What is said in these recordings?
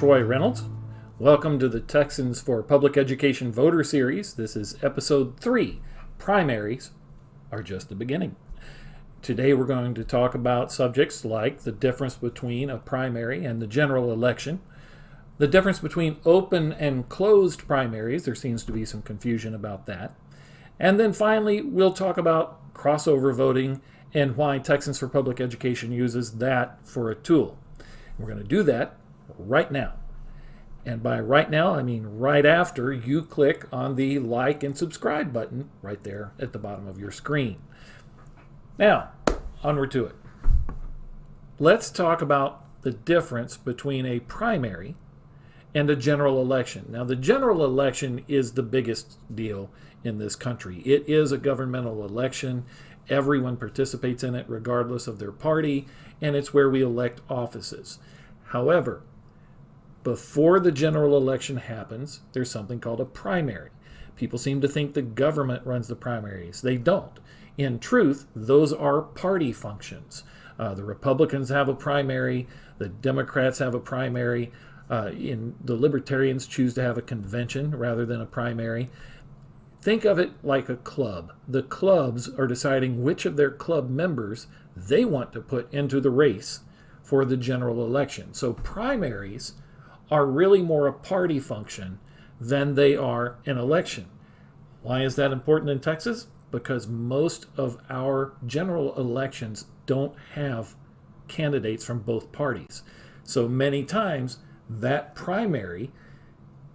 Troy Reynolds. Welcome to the Texans for Public Education Voter Series. This is episode 3. Primaries are just the beginning. Today we're going to talk about subjects like the difference between a primary and the general election, the difference between open and closed primaries. There seems to be some confusion about that. And then finally, we'll talk about crossover voting and why Texans for Public Education uses that for a tool. We're going to do that right now. And by right now, I mean right after you click on the like and subscribe button right there at the bottom of your screen. Now, onward to it. Let's talk about the difference between a primary and a general election. Now, the general election is the biggest deal in this country. It is a governmental election. Everyone participates in it regardless of their party, and it's where we elect offices. However, before the general election happens, there's something called a primary. People seem to think the government runs the primaries. They don't. In truth, those are party functions. The Republicans have a primary. The Democrats have a primary. The Libertarians choose to have a convention rather than a primary. Think of it like a club. The clubs are deciding which of their club members they want to put into the race for the general election. So primaries are really more a party function than they are an election. Why is that important in Texas? Because most of our general elections don't have candidates from both parties. So many times that primary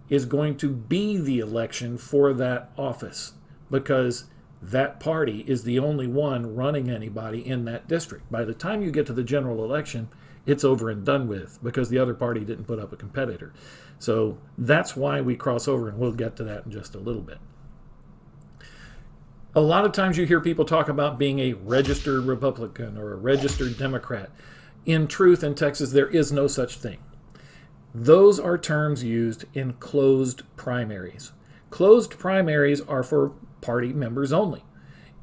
is going to be the election for that office because that party is the only one running anybody in that district. By the time you get to the general election, it's over and done with because the other party didn't put up a competitor. So that's why we cross over, and we'll get to that in just a little bit. A lot of times you hear people talk about being a registered Republican or a registered Democrat. In truth, in Texas, there is no such thing. Those are terms used in closed primaries. Closed primaries are for party members only.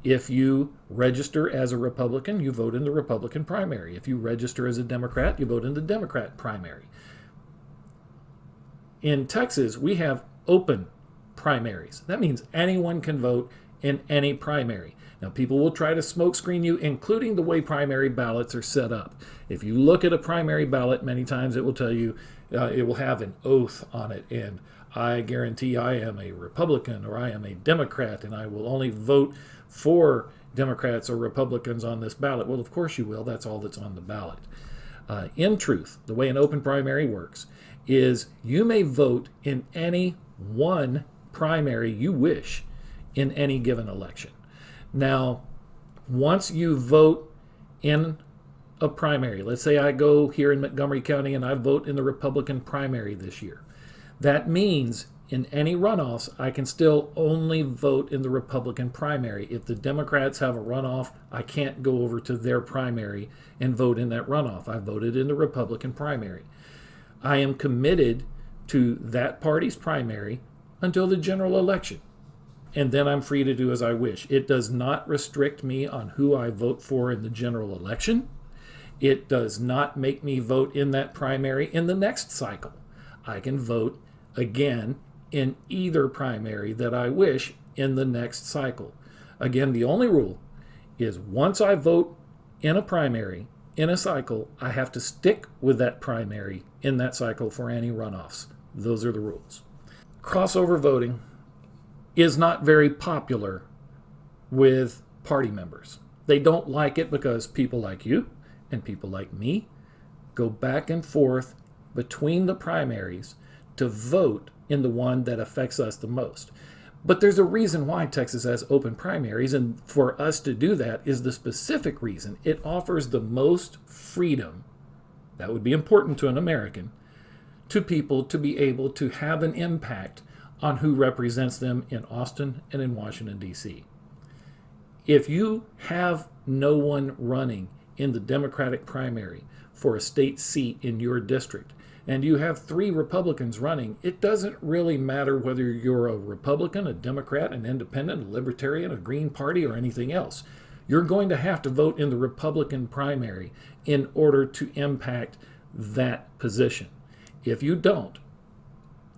If you register as a Republican, you vote in the Republican primary. If you register as a Democrat, you vote in the Democrat primary. In Texas, we have open primaries. That means anyone can vote in any primary. Now, people will try to smokescreen you, including the way primary ballots are set up. If you look at a primary ballot, many times it will tell you it will have an oath on it, and I guarantee I am a Republican or I am a Democrat, and I will only vote for Democrats or Republicans on this ballot. Well, of course you will. That's all that's on the ballot. In truth, the way an open primary works is you may vote in any one primary you wish in any given election. Now, once you vote in a primary, let's say I go here in Montgomery County and I vote in the Republican primary this year. That means in any runoffs, I can still only vote in the Republican primary. If the Democrats have a runoff, I can't go over to their primary and vote in that runoff. I voted in the Republican primary. I am committed to that party's primary until the general election. And then I'm free to do as I wish. It does not restrict me on who I vote for in the general election. It does not make me vote in that primary in the next cycle. I can vote again in either primary that I wish in the next cycle. Again, the only rule is once I vote in a primary in a cycle, I have to stick with that primary in that cycle for any runoffs. Those are the rules. Crossover voting is not very popular with party members. They don't like it because people like you and people like me go back and forth between the primaries to vote in the one that affects us the most. But there's a reason why Texas has open primaries, and for us to do that is the specific reason. It offers the most freedom, that would be important to an American, to people to be able to have an impact on who represents them in Austin and in Washington, D.C. If you have no one running in the Democratic primary for a state seat in your district, and you have 3 Republicans running, it doesn't really matter whether you're a Republican, a Democrat, an Independent, a Libertarian, a Green Party, or anything else. You're going to have to vote in the Republican primary in order to impact that position. If you don't,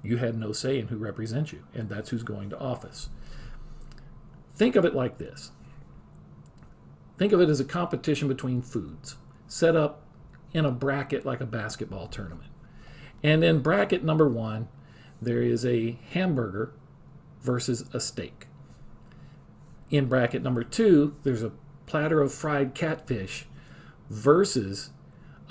you had no say in who represents you, and that's who's going to office. Think of it like this. Think of it as a competition between foods set up in a bracket like a basketball tournament. And in bracket number 1, there is a hamburger versus a steak. In bracket number 2, there's a platter of fried catfish versus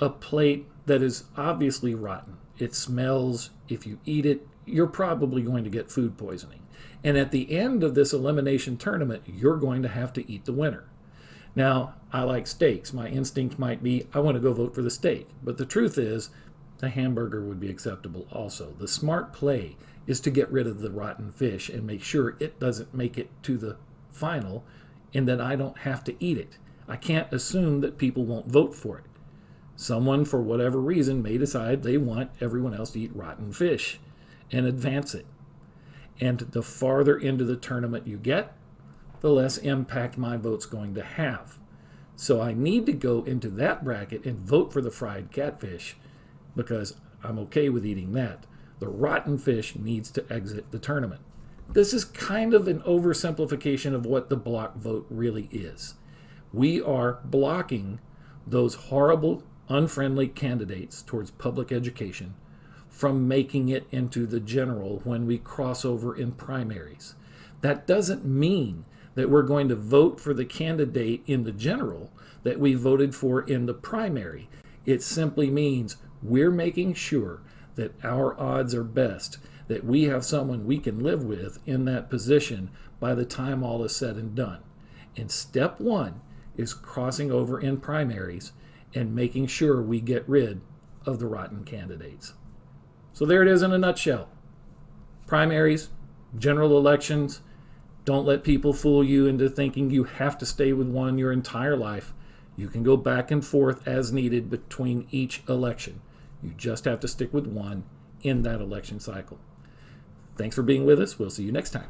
a plate that is obviously rotten. It smells. If you eat it, you're probably going to get food poisoning. And at the end of this elimination tournament, you're going to have to eat the winner. Now, I like steaks. My instinct might be, I want to go vote for the steak. But the truth is, a hamburger would be acceptable also. The smart play is to get rid of the rotten fish and make sure it doesn't make it to the final and that I don't have to eat it. I can't assume that people won't vote for it. Someone, for whatever reason, may decide they want everyone else to eat rotten fish and advance it. And the farther into the tournament you get, the less impact my vote's going to have. So I need to go into that bracket and vote for the fried catfish because I'm okay with eating that. The rotten fish needs to exit the tournament. This is kind of an oversimplification of what the block vote really is. We are blocking those horrible, unfriendly candidates towards public education from making it into the general when we cross over in primaries. That doesn't mean that we're going to vote for the candidate in the general that we voted for in the primary. It simply means we're making sure that our odds are best, that we have someone we can live with in that position by the time all is said and done. And step 1 is crossing over in primaries and making sure we get rid of the rotten candidates. So there it is in a nutshell. Primaries, general elections. Don't let people fool you into thinking you have to stay with one your entire life. You can go back and forth as needed between each election. You just have to stick with one in that election cycle. Thanks for being with us. We'll see you next time.